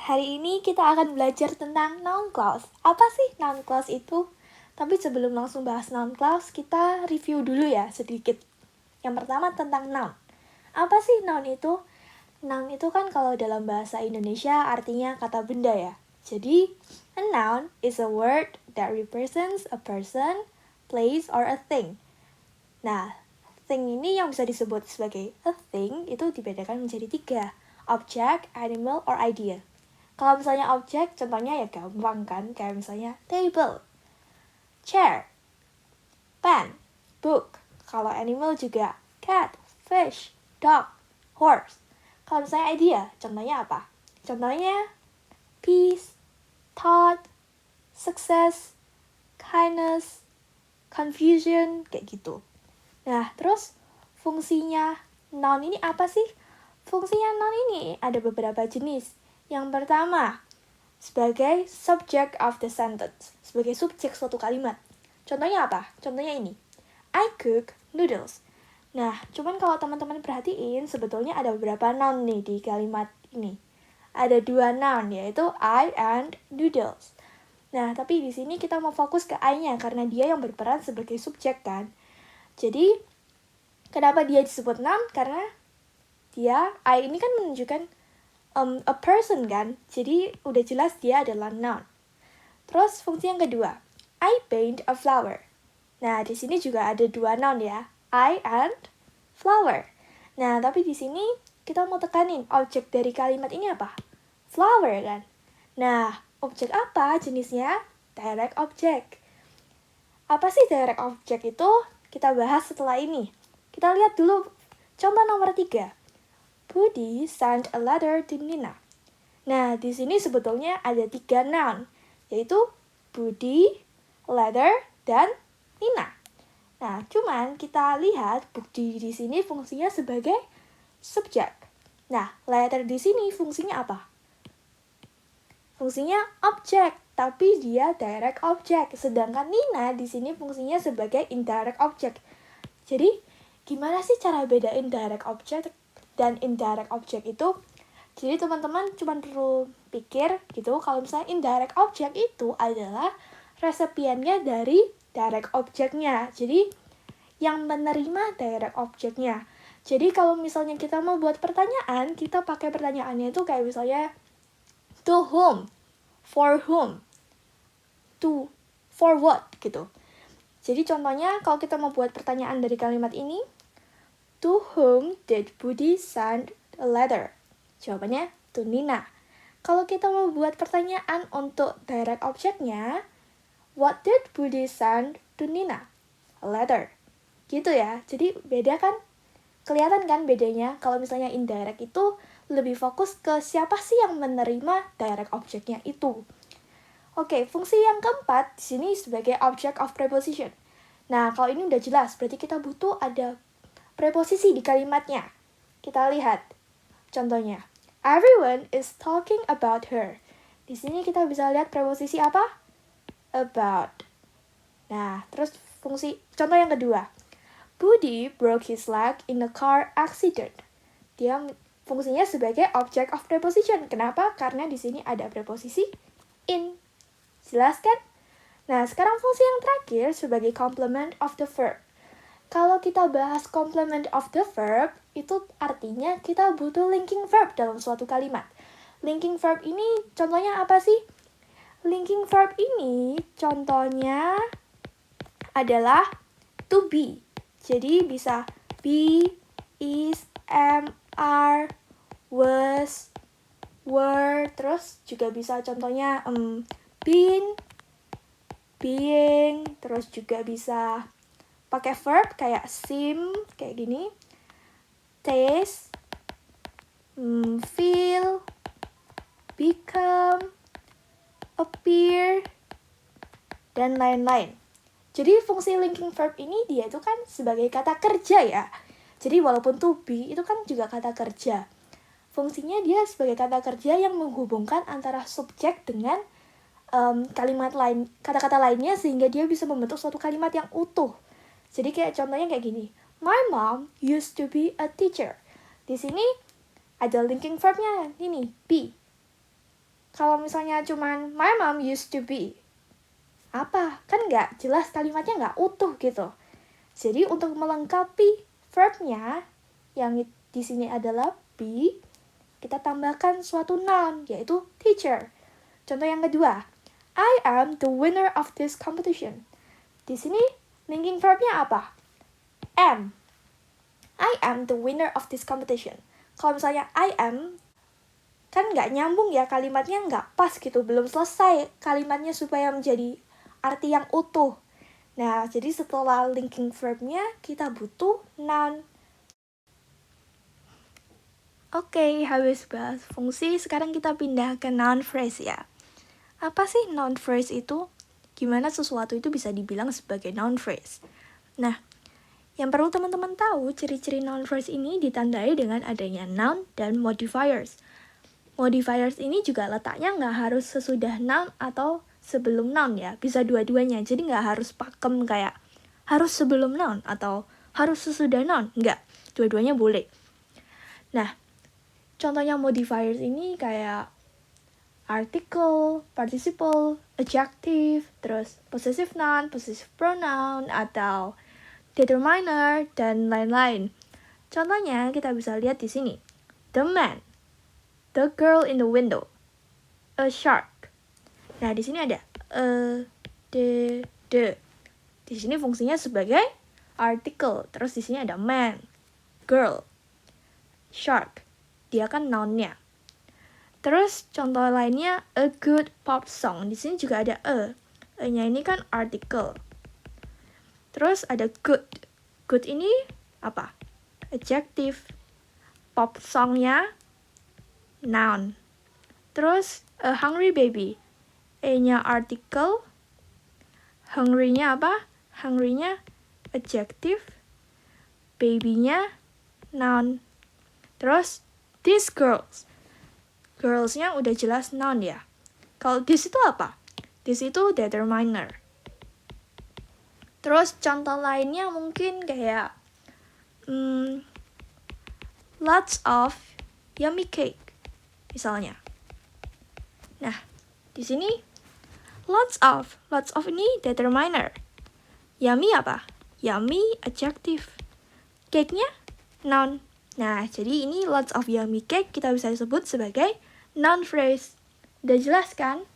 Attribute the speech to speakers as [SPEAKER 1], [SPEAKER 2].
[SPEAKER 1] hari ini kita akan belajar tentang noun clause. Apa sih noun clause itu? Tapi sebelum langsung bahas noun clause, kita review dulu ya sedikit. Yang pertama tentang noun. Apa sih noun itu? Noun itu kan kalau dalam bahasa Indonesia artinya kata benda ya. Jadi, a noun is a word that represents a person, place, or a thing. Nah, thing ini yang bisa disebut sebagai a thing itu dibedakan menjadi 3. Object, animal, or idea. Kalau misalnya objek, contohnya ya gampang kan, kayak misalnya table, chair, pen, book. Kalau animal juga cat, fish, dog, horse. Kalau misalnya idea, contohnya apa? Contohnya peace, thought, success, kindness, confusion, kayak gitu. Nah, terus fungsinya noun ini apa sih? Fungsinya noun ini ada beberapa jenis. Yang pertama, sebagai subject of the sentence, sebagai subjek suatu kalimat. Contohnya apa? Contohnya ini. I cook noodles. Nah, cuman kalau teman-teman perhatiin, sebetulnya ada beberapa noun nih di kalimat ini. Ada 2 noun, yaitu I and noodles. Nah, tapi di sini kita mau fokus ke I-nya, karena dia yang berperan sebagai subjek kan. Jadi, kenapa dia disebut noun? Karena dia, I ini kan menunjukkan a person kan, jadi udah jelas dia adalah noun. Terus fungsi yang kedua, I paint a flower. Nah, di sini juga ada 2 noun ya, I and flower. Nah, tapi di sini kita mau tekanin objek dari kalimat ini apa? Flower kan. Nah, objek apa jenisnya? Direct object. Apa sih direct object itu? Kita bahas setelah ini. Kita lihat dulu contoh nomor 3. Budi sent a letter to Nina. Nah, di sini sebetulnya ada 3 noun, yaitu Budi, letter, dan Nina. Nah, cuman kita lihat Budi di sini fungsinya sebagai subjek. Nah, letter di sini fungsinya apa? Fungsinya objek, tapi dia direct object. Sedangkan Nina di sini fungsinya sebagai indirect object. Jadi, gimana sih cara bedain direct object dan indirect object itu? Jadi teman-teman cuma perlu pikir gitu, kalau misalnya indirect object itu adalah resepiannya dari direct objectnya. Jadi yang menerima direct objectnya. Jadi kalau misalnya kita mau buat pertanyaan, kita pakai pertanyaannya itu kayak misalnya to whom, for whom, to, for what gitu. Jadi contohnya kalau kita mau buat pertanyaan dari kalimat ini, to whom did Budi send a letter? Jawabannya to Nina. Kalau kita mau buat pertanyaan untuk direct objectnya, what did Budi send to Nina? A letter. Gitu ya. Jadi beda kan? Kelihatan kan bedanya? Kalau misalnya indirect itu lebih fokus ke siapa sih yang menerima direct objectnya itu. Oke, fungsi yang keempat di sini sebagai object of preposition. Nah, kalau ini udah jelas, berarti kita butuh ada preposisi di kalimatnya. Kita lihat contohnya. Everyone is talking about her. Di sini kita bisa lihat preposisi apa? About. Nah, terus fungsi contoh yang kedua. Budi broke his leg in a car accident. Dia fungsinya sebagai object of preposition. Kenapa? Karena di sini ada preposisi in. Jelas kan? Nah, sekarang fungsi yang terakhir sebagai complement of the verb. Kalau kita bahas complement of the verb, itu artinya kita butuh linking verb dalam suatu kalimat. Linking verb ini contohnya apa sih? Linking verb ini contohnya adalah to be. Jadi bisa be, is, am, are, was, were. Terus juga bisa contohnya been, being. Terus juga bisa pakai verb kayak seem, kayak gini, taste, feel, become, appear, dan lain-lain. Jadi fungsi linking verb ini dia itu kan sebagai kata kerja ya. Jadi walaupun to be itu kan juga kata kerja. Fungsinya dia sebagai kata kerja yang menghubungkan antara subjek dengan kalimat lain, kata-kata lainnya sehingga dia bisa membentuk suatu kalimat yang utuh. Jadi kayak contohnya kayak gini. My mom used to be a teacher. Di sini ada linking verbnya ini, be. Kalau misalnya cuman my mom used to be, apa? Kan nggak jelas, kalimatnya nggak utuh gitu. Jadi untuk melengkapi verbnya yang di sini adalah be, kita tambahkan suatu noun yaitu teacher. Contoh yang kedua, I am the winner of this competition. Di sini linking verbnya apa? Am. I am the winner of this competition. Kalau misalnya I am, kan nggak nyambung ya, kalimatnya nggak pas gitu, belum selesai kalimatnya supaya menjadi arti yang utuh. Nah, jadi setelah linking verbnya, kita butuh noun. Oke, habis bahas fungsi, sekarang kita pindah ke noun phrase ya. Apa sih noun phrase itu? Gimana sesuatu itu bisa dibilang sebagai noun phrase? Nah, yang perlu teman-teman tahu, ciri-ciri noun phrase ini ditandai dengan adanya noun dan modifiers. Modifiers ini juga letaknya nggak harus sesudah noun atau sebelum noun ya, bisa dua-duanya. Jadi nggak harus pakem kayak harus sebelum noun atau harus sesudah noun, nggak. Dua-duanya boleh. Nah, contohnya modifiers ini kayak article, participle, adjective, terus possessive noun, possessive pronoun, atau determiner, dan lain-lain. Contohnya kita bisa lihat di sini. The man, the girl in the window, a shark. Nah, di sini ada the. Di sini fungsinya sebagai article. Terus di sini ada man, girl, shark. Dia kan noun-nya. Terus contoh lainnya a good pop song. Di sini juga ada a. E-nya ini kan article. Terus ada good. Good ini apa? Adjective. Pop songnya noun. Terus a hungry baby. E-nya article. Hungry-nya apa? Hungry-nya adjective. Baby-nya noun. Terus these girls. Girls-nya udah jelas noun ya. Kalau this itu apa? This itu determiner. Terus contoh lainnya mungkin kayak lots of yummy cake misalnya. Nah, di sini lots of ini determiner. Yummy apa? Yummy adjective. Cake-nya noun. Nah, jadi ini lots of yummy cake kita bisa sebut sebagai noun phrase. Udah jelas kan?